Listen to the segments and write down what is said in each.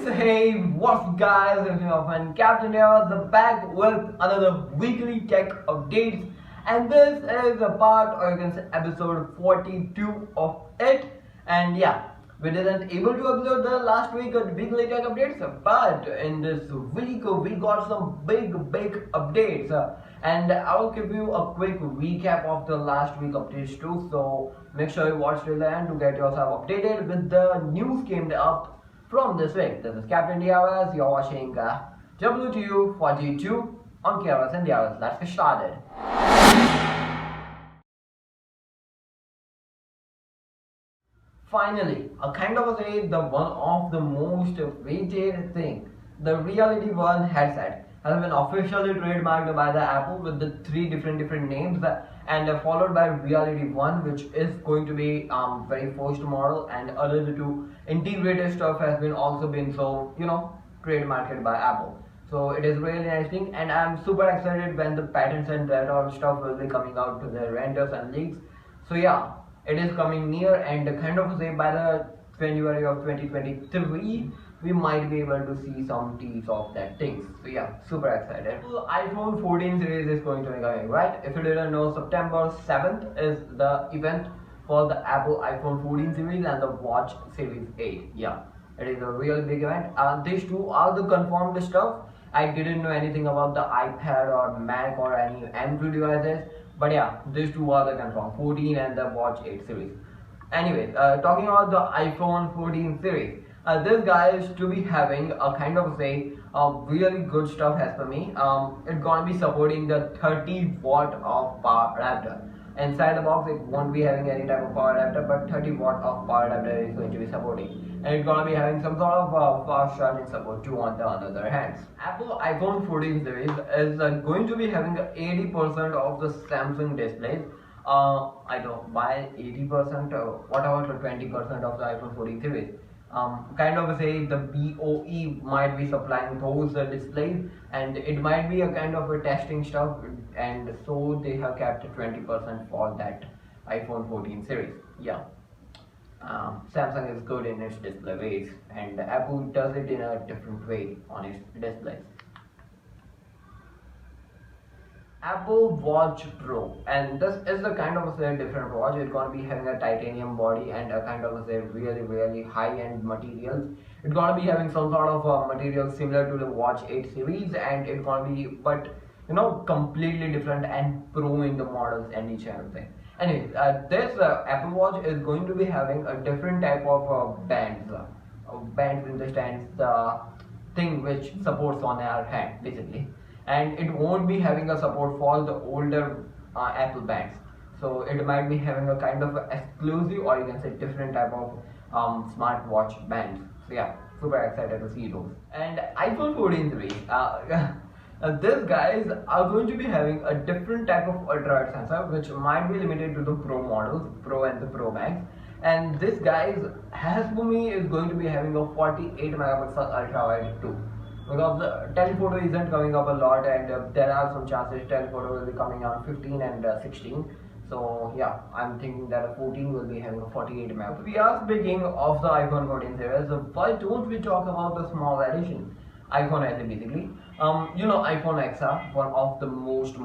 So hey, what's up guys, it's your friend Captain here, the back with another weekly tech updates, and this is a part, or you can say episode 42 of it. And yeah, we didn't able to upload the last week weekly tech updates, but in this week we got some big updates, and I'll give you a quick recap of the last week updates too, so make sure you watch till the end to get yourself updated with the news came up from this week. This is Captain DRS, you're watching WTU-42 on KRS and DRS. Let's get started. Finally, a kind of a say the one of the most waited thing, the Reality One headset has been officially trademarked by the Apple with the three different names, and followed by Reality One, which is going to be very first model, and other two integrated stuff has been also been trademarked by Apple. So it is really nice thing, and I'm super excited when the patents and that all stuff will be coming out to the renders and leaks. So yeah, it is coming near, and kind of say by the January of 2023 we might be able to see some tease of that things. So yeah, super excited. iPhone 14 series is going to be coming, right? If you didn't know, September 7th is the event for the Apple iPhone 14 series and the Watch Series 8. Yeah, it is a real big event. These two are the confirmed stuff. I didn't know anything about the iPad or Mac or any Android devices, but yeah, these two are the confirmed, 14 and the Watch 8 series. Anyways, talking about the iPhone 14 series, this guy is to be having a kind of say really good stuff as per me. It's gonna be supporting the 30 watt of power adapter. Inside the box, it won't be having any type of power adapter, but 30 watt of power adapter is going to be supporting, and it's gonna be having some sort of fast charging support too on the other hands. Apple iPhone 14 series is going to be having 80% of the Samsung displays. I don't buy 80%, what about the 20% of the iPhone 14 series? Kind of say the BOE might be supplying those displays, and it might be a kind of a testing stuff, and so they have kept 20% for that iPhone 14 series. Yeah, Samsung is good in its display ways, and Apple does it in a different way on its displays. Apple Watch Pro, and this is the kind of a different watch. It's gonna be having a titanium body and a kind of a really high-end materials. It's gonna be having some sort of material similar to the Watch 8 series, and it's gonna be, but completely different and pro in the models and each and everything. Anyways, this Apple Watch is going to be having a different type of bands. Bands in the sense the thing which supports on our hand basically, and it won't be having a support for the older Apple bands. So it might be having a kind of exclusive, or you can say different type of smartwatch bands. So yeah, super excited to see those. And iPhone 14 series, these guys are going to be having a different type of ultra wide sensor, which might be limited to the Pro models, Pro and the Pro Max. And this guys, has for me, is going to be having a 48 megapixel ultra wide too, because the telephoto isn't coming up a lot, and there are some chances telephoto will be coming on 15 and 16. So yeah, I'm thinking that a 14 will be having a 48 megapixel. We are speaking of the iPhone 14 series, so why don't we talk about the small edition iPhone SE basically. iPhone XR, one of the most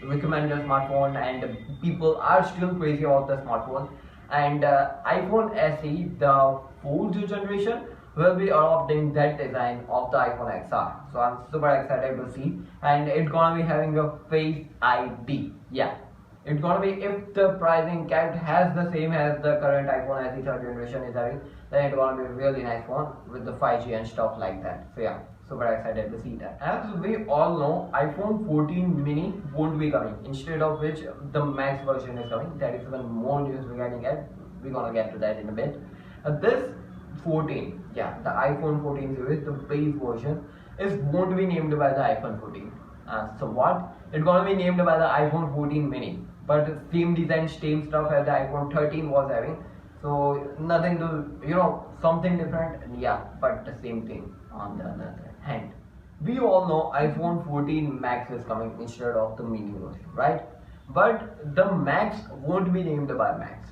recommended smartphone, and people are still crazy about the smartphone. And iPhone SE, the 4th generation, will be adopting that design of the iPhone XR. So I'm super excited to see, and it's gonna be having a Face ID. Yeah, it's gonna be, if the pricing kept has the same as the current iPhone SE 3rd generation is having, then it's gonna be a really nice phone with the 5G and stuff like that. So yeah, super excited to see that. As we all know, iPhone 14 mini won't be coming, instead of which the Max version is coming. That is even more news regarding it. We're gonna get to that in a bit. This 14, yeah, the iPhone 14 series, the base version, is won't be named by the iPhone 14. So what? It's gonna be named by the iPhone 14 mini, but same design, same stuff as the iPhone 13 was having. So nothing to, something different, yeah, but the same thing on the other hand. We all know iPhone 14 Max is coming instead of the mini version, right? But the Max won't be named by Max.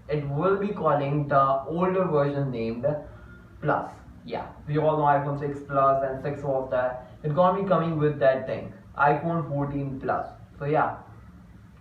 It will be calling the older version named Plus. Yeah, we all know iPhone 6 Plus and 6 was there. It's gonna be coming with that thing, iPhone 14 Plus. So yeah,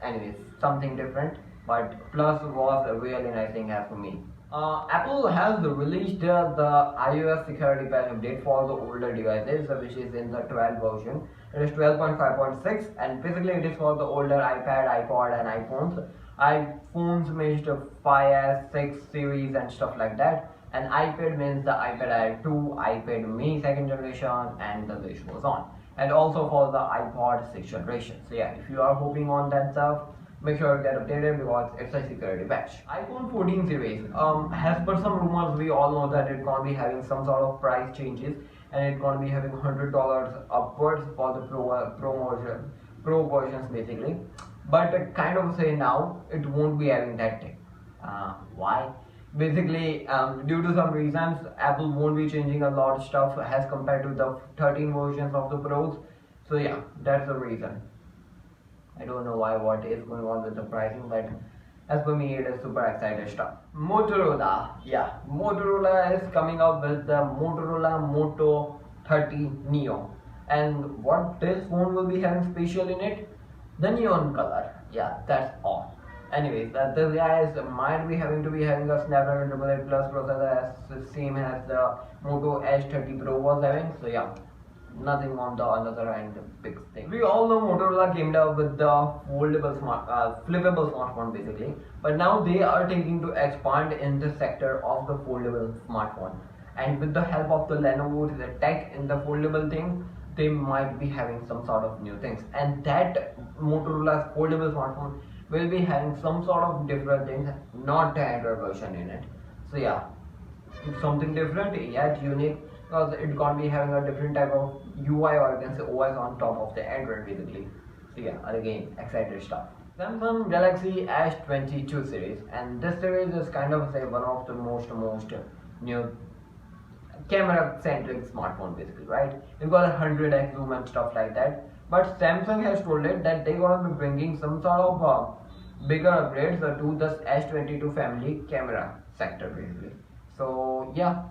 anyways, something different, but Plus was a really nice thing as for me. Apple has released the iOS security patch update for the older devices, which is in the 12 version. It is 12.5.6, and basically it is for the older iPad, iPod, and iPhones. iPhones means the 5S, 6 series, and stuff like that. And iPad means the iPad Air 2, iPad mini second generation, and the list goes on. And also for the iPod 6th generation. So yeah, if you are hoping on that stuff, make sure you get updated because it's a security patch. iPhone 14 series, as per some rumors, we all know that it's gonna be having some sort of price changes, and it's gonna be having $100 upwards for the pro versions basically. But kind of say now it won't be having that thing. Why? Basically, due to some reasons, Apple won't be changing a lot of stuff as compared to the 13 versions of the Pros. So yeah, that's the reason. I don't know what is going on with the pricing, but as for me, it is super excited stuff. Motorola, yeah, Motorola is coming up with the Motorola Moto 30 Neo, and what this phone will be having special in it, the neon color. Yeah, that's all. Anyways, this guy might be having a Snapdragon 888 Plus processor as same as the Moto H30 Pro was having. So yeah, nothing on the other end big thing. We all know Motorola came out with the flippable smartphone basically, but now they are taking to expand in the sector of the foldable smartphone, and with the help of the Lenovo the tech in the foldable thing, they might be having some sort of new things, and that Motorola's foldable smartphone will be having some sort of different things, not the Android version in it. So yeah, something different yet unique, because it's gonna be having a different type of UI, or you can say OS on top of the Android basically. So yeah, again, excited stuff. Samsung Galaxy S22 series, and this series is kind of say one of the most new camera centric smartphone basically, right? You've got 100x zoom and stuff like that, but Samsung has told it that they're gonna be bringing some sort of bigger upgrades to this S22 family camera sector basically. So yeah,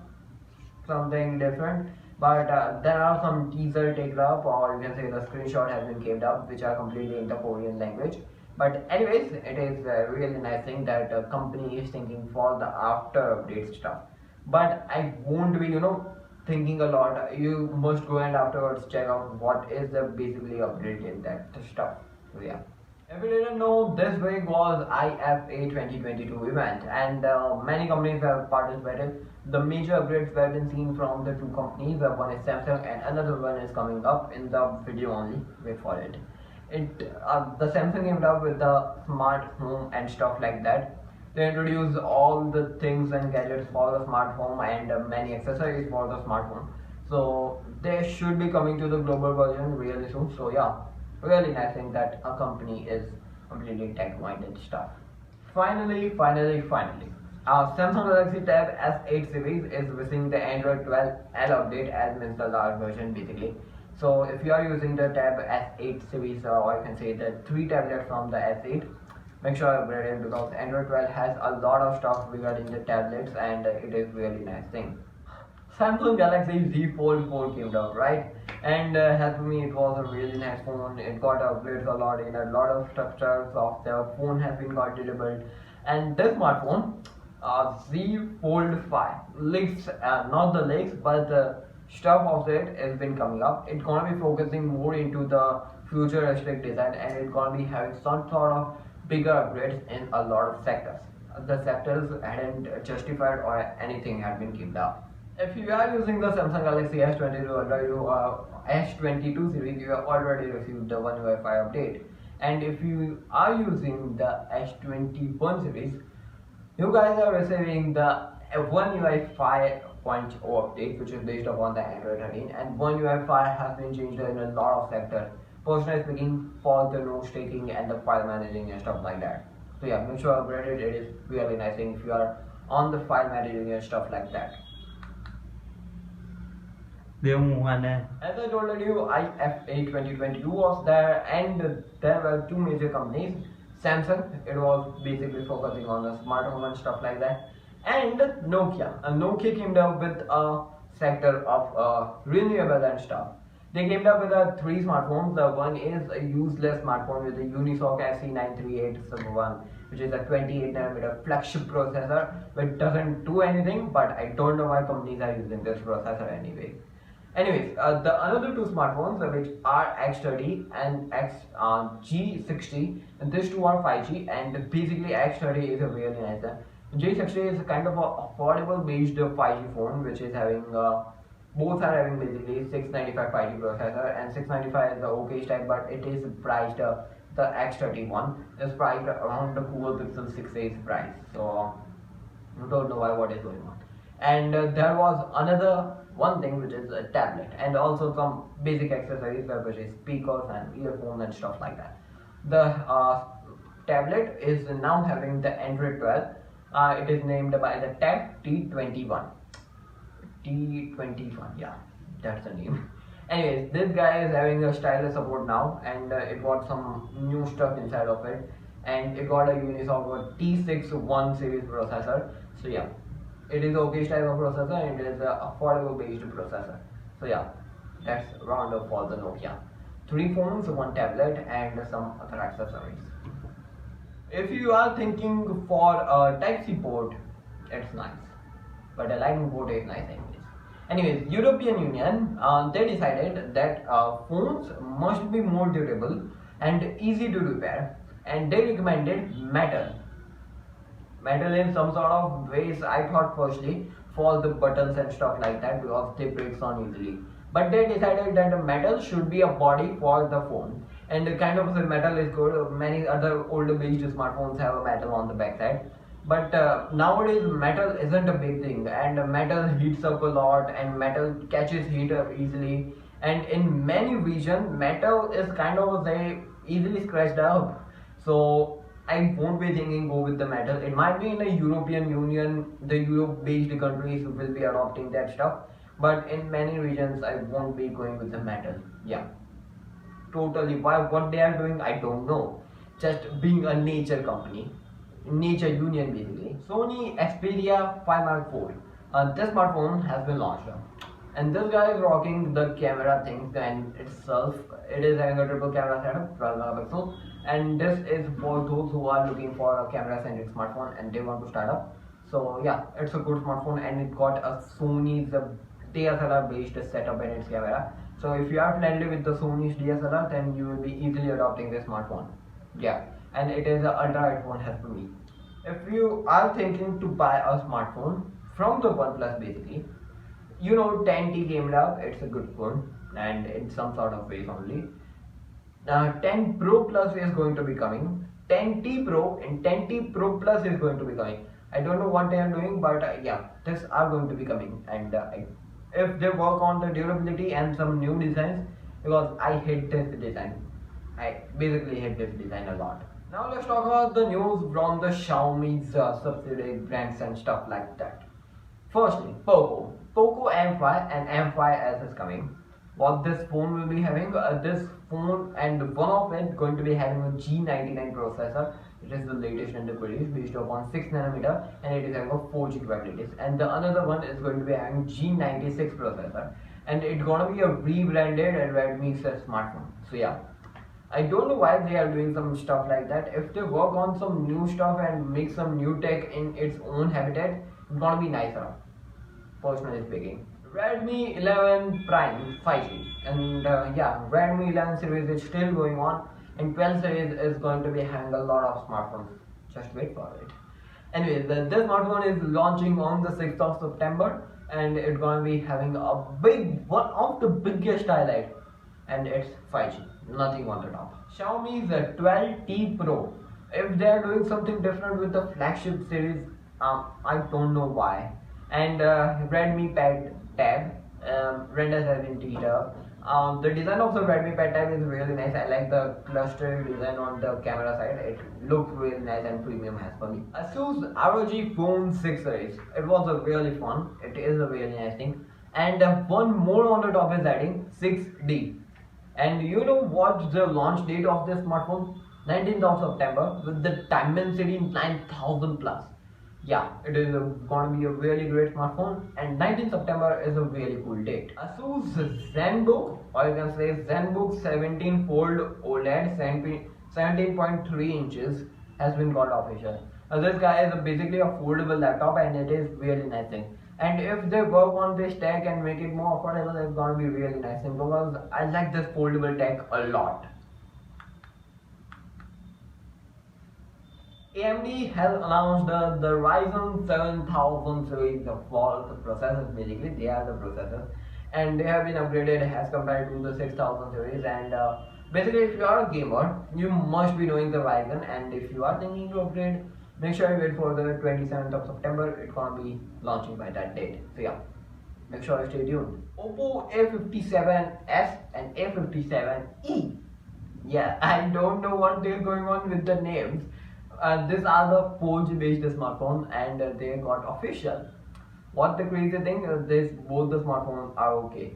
something different, but there are some teaser taken up, or you can say the screenshot has been kept up, which are completely in the Korean language. But anyways, it is a really nice thing that a company is thinking for the after update stuff. But I won't be thinking a lot. You must go and afterwards check out what is the basically update in that stuff. So yeah, if you didn't know, this week was IFA 2022 event, and many companies have participated. The major upgrades have been seen from the two companies. One is Samsung, and another one is coming up in the video only. Wait for it. The Samsung came up with the smart home and stuff like that. They introduced all the things and gadgets for the smart home, and many accessories for the smartphone. So they should be coming to the global version really soon. So yeah, really nice thing that a company is completely tech-minded stuff. Finally, Samsung Galaxy Tab S8 series is receiving the Android 12L update, as means the large version basically. So if you are using the Tab S8 series, or you can say the 3 tablets from the S8, make sure you upgrade it, because Android 12 has a lot of stuff regarding the tablets, and it is really nice thing. Samsung Galaxy zFold 4 came out, right? And as for me, it was a really nice phone. It got upgrades a lot, in a lot of structures of the phone has been got delivered. And this smartphone, zFold 5 leaks, not the leaks, but the stuff of it has been coming up. It's gonna be focusing more into the futuristic design, and it's gonna be having some sort of bigger upgrades in a lot of sectors. The sectors hadn't justified, or anything had been kept up. If you are using the Samsung Galaxy S22 series, you have already received the One UI 5 update. And if you are using the S21 series, you guys are receiving the One UI 5.0 update, which is based upon the Android 13. And One UI 5 has been changed in a lot of sectors. Personally speaking, for the note taking and the file managing and stuff like that. So yeah, make sure you upgrade it. It is really nice thing if you are on the file managing and stuff like that. As I told you, IFA 2022 was there, and there were two major companies. Samsung, it was basically focusing on the smart home and stuff like that, and Nokia. Nokia came down with a sector of renewable and stuff. They came up with three smartphones. The one is a useless smartphone with a Unisoc SC93871, which is a 28nm flagship processor, which doesn't do anything, but I don't know why companies are using this processor anyway. Anyways, the another two smartphones, which are X30 and G60, and these two are 5G, and basically X30 is a really nice one. G60 is kind of a affordable based 5G phone, which is having both are having basically 695 5G processor, and 695 is the OK type, but it is priced the X30 one is priced around the Google Pixel 6a's price. So I don't know why what is going on. And there was another one thing, which is a tablet, and also some basic accessories, which is speakers and earphones and stuff like that. The tablet is now having the Android 12. It is named by the Tab T21. T21, yeah, that's the name. Anyways, this guy is having a stylus support now, and it got some new stuff inside of it, and it got a Unisoc T61 series processor. So yeah, it is OK type of processor, and it is an affordable based processor. So yeah, that's roundup for the Nokia. Three phones, one tablet, and some other accessories. If you are thinking for a Type-C port, it's nice, but a Lightning port is nice anyways. European Union, they decided that phones must be more durable and easy to repair, and they recommended metal in some sort of ways. I thought firstly for the buttons and stuff like that, because they break down easily, but they decided that the metal should be a body for the phone, and the kind of the metal is good. Many other older based smartphones have a metal on the backside, but nowadays metal isn't a big thing, and metal heats up a lot, and metal catches heat up easily, and in many regions metal is kind of say easily scratched up. So I won't be thinking go with the metal. It might be in the European Union, the Europe based countries will be adopting that stuff, but in many regions I won't be going with the metal. Yeah, totally. Why, what they are doing, I don't know. Just being a nature company, nature union basically. Sony Xperia 5 Mark IV. This smartphone has been launched, and this guy is rocking the camera thing and itself. It is having a triple camera setup, 12 megapixel, and this is for those who are looking for a camera centric smartphone and they want to start up. So yeah, it's a good smartphone, and it got a Sony's DSLR based setup in its camera. So if you are friendly with the Sony's DSLR, then you will be easily adopting this smartphone. Yeah, and it is an ultra iPhone as per me. If you are thinking to buy a smartphone from the OnePlus, basically, you know 10T came up, it's a good phone, and in some sort of ways only. 10 Pro Plus is going to be coming, 10T Pro and 10T Pro Plus is going to be coming. I don't know what they are doing, but yeah, these are going to be coming, and if they work on the durability and some new designs, because I hate this design. I basically hate this design a lot. Now let's talk about the news from the Xiaomi's subsidiary brands and stuff like that. Firstly, Poco M5 and M5S is coming. What this phone will be having, this phone and one of it going to be having a G99 processor. It is the latest in the series based upon 6nm, and it is having a 4G capabilities. And the another one is going to be having G96 processor, and it's gonna be a rebranded Redmi smartphone. So yeah, I don't know why they are doing some stuff like that. If they work on some new stuff and make some new tech in its own habitat, it's gonna be nicer, personally speaking. Redmi 11 Prime 5G, and yeah, Redmi 11 series is still going on, and 12 series is going to be having a lot of smartphones. Just wait for it. Anyways, this smartphone is launching on the 6th of September, and it's going to be having a big, one of the biggest highlight, and it's 5G, nothing on the top. Xiaomi's 12T Pro. If they are doing something different with the flagship series, I don't know why. And Redmi Pad Tab, renders has been teed up. The design of the Redmi Pad Tab is really nice. I like the cluster design on the camera side. It looks really nice and premium as per me. Asus ROG Phone 6 series. It was a really fun. It is a really nice thing. And one more on the top is adding 6D. And you know what's the launch date of this smartphone? 19th of September with the Dimensity 9000 Plus. yeah, it is going to be a really great smartphone, and 19th September is a really cool date. Asus ZenBook, or you can say ZenBook 17-fold OLED 17.3 inches has been got official. Now this guy is basically a foldable laptop, and it is really nice thing. And if they work on this tech and make it more affordable, it's gonna be really nice thing, because I like this foldable tech a lot. AMD has announced the Ryzen 7000 series of all the processors. Basically, they are the processors, and they have been upgraded as compared to the 6000 series. And basically, if you are a gamer, you must be knowing the Ryzen. And if you are thinking to upgrade, make sure you wait for the 27th of September. It's gonna be launching by that date. So yeah, make sure you stay tuned. Oppo A57s and A57e. Yeah, I don't know what is going on with the names. These are the 4G based smartphone, and they got official. What the crazy thing is, this both the smartphones are okay.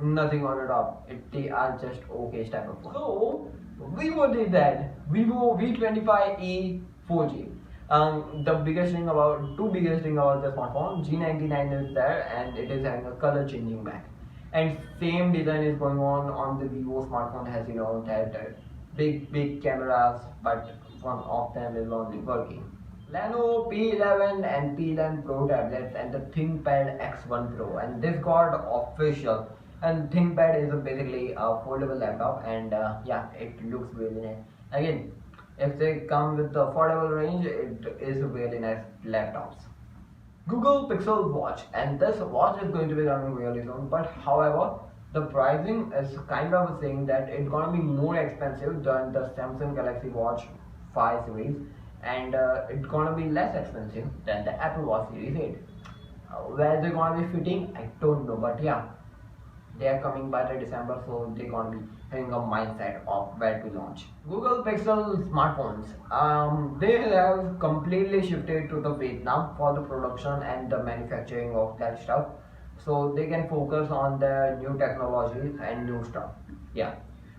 Nothing on the top. They are just okay type of phone. So Vivo did that. Vivo V25e 4G. The biggest thing about the smartphone, G99 is there, and it is having a color changing back. And same design is going on the Vivo smartphone, has that big cameras, but one of them is only working. Lenovo P11 and P11 Pro tablets and the ThinkPad X1 Pro, and this got official. And ThinkPad is basically a foldable laptop, and yeah, it looks really nice. Again, if they come with the affordable range, it is really nice laptops. Google Pixel Watch, and this watch is going to be running really soon, but however, the pricing is kind of saying that it's gonna be more expensive than the Samsung Galaxy Watch 5 series, and it's gonna be less expensive than the Apple Watch Series 8. Where they're gonna be fitting, I don't know, but yeah, they are coming by the December, so they're gonna be having a mindset of where to launch. Google Pixel smartphones, they have completely shifted to the Vietnam for the production and the manufacturing of that stuff, so they can focus on the new technologies and new stuff. Yeah.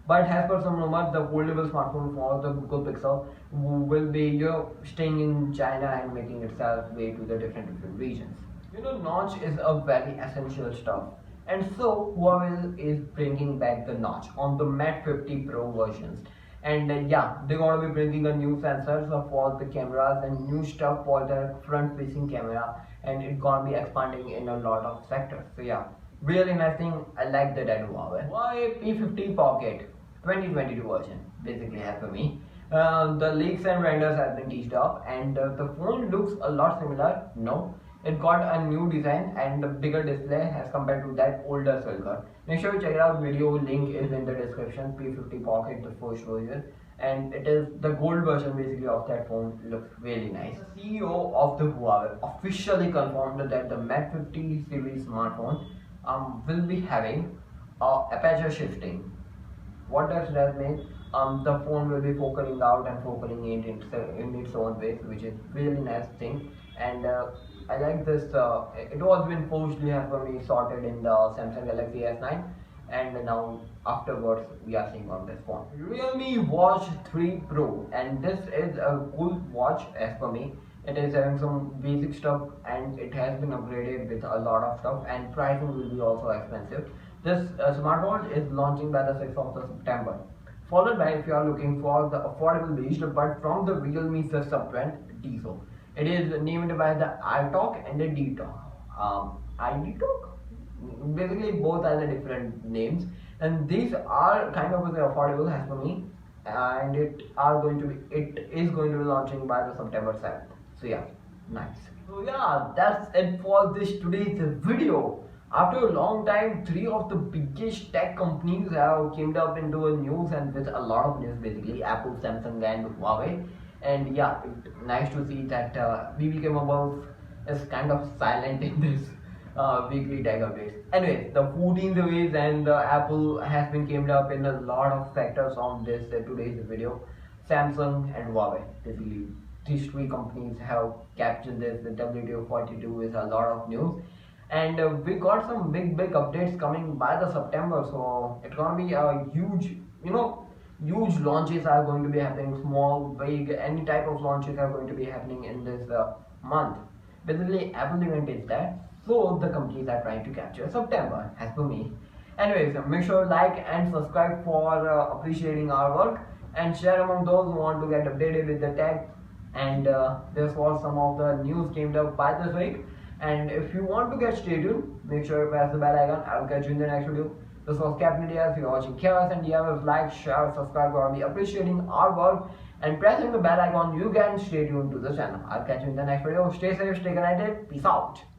But as per some rumors, the foldable smartphone for the Google Pixel will be staying in China and making itself way to the different regions. Notch is a very essential stuff, and so Huawei is bringing back the notch on the Mate 50 Pro versions. And yeah, they're gonna be bringing a new sensors for the cameras and new stuff for the front-facing camera, and it's gonna be expanding in a lot of sectors. So yeah, really nice thing. I like that at Huawei. Huawei P50 Pocket 2022 version basically has for me. The leaks and renders have been teased up, and the phone looks a lot similar. No, it got a new design and a bigger display as compared to that older Silver. Make sure you check it out. Video link is in the description. P50 Pocket, the first version, and it is the gold version basically of that phone. Looks really nice. The CEO of the Huawei officially confirmed that the Mate 50 series smartphone will be having aperture shifting. What does that mean? The phone will be focusing out and focusing in its own way, which is really nice thing. And I like this. It was been forcefully as for me sorted in the Samsung Galaxy S9, and now afterwards we are seeing on this phone. Realme Watch 3 Pro, and this is a cool watch as for me. It is having some basic stuff, and it has been upgraded with a lot of stuff, and pricing will be also expensive. This smartwatch is launching by the 6th of September. Followed by, if you are looking for the affordable beast, but from the Realme sub-brand, Diesel. It is named by the iTalk and the DTalk. iDTalk? Basically, both are the different names, and these are kind of affordable as for me, and it is going to be launching by the September 7th. So yeah, nice. So yeah, that's it for this today's video. After a long time, 3 of the biggest tech companies have came up into a news, and with a lot of news basically, Apple, Samsung and Huawei. And yeah, nice to see that BBK Mobile is kind of silent in this weekly tech updates. Anyways, the 14th ways and Apple has been came up in a lot of sectors on this today's video. Samsung and Huawei, basically these 3 companies have captured this. The WTU-42 is a lot of news. And we got some big updates coming by the September, so it's gonna be a huge, huge launches are going to be happening. Small, big, any type of launches are going to be happening in this month. Basically, Apple event is that, so the companies are trying to capture September, as per me. Anyways, make sure to like and subscribe for appreciating our work, and share among those who want to get updated with the tech. And this was some of the news came up by this week. And if you want to get stay tuned, make sure to press the bell icon. I'll catch you in the next video. This was Captain India. If you're watching Chaos and you have like, share, subscribe, or be appreciating our work and pressing the bell icon, you can stay tuned to the channel. I'll catch you in the next video. Stay safe, stay connected. Peace out.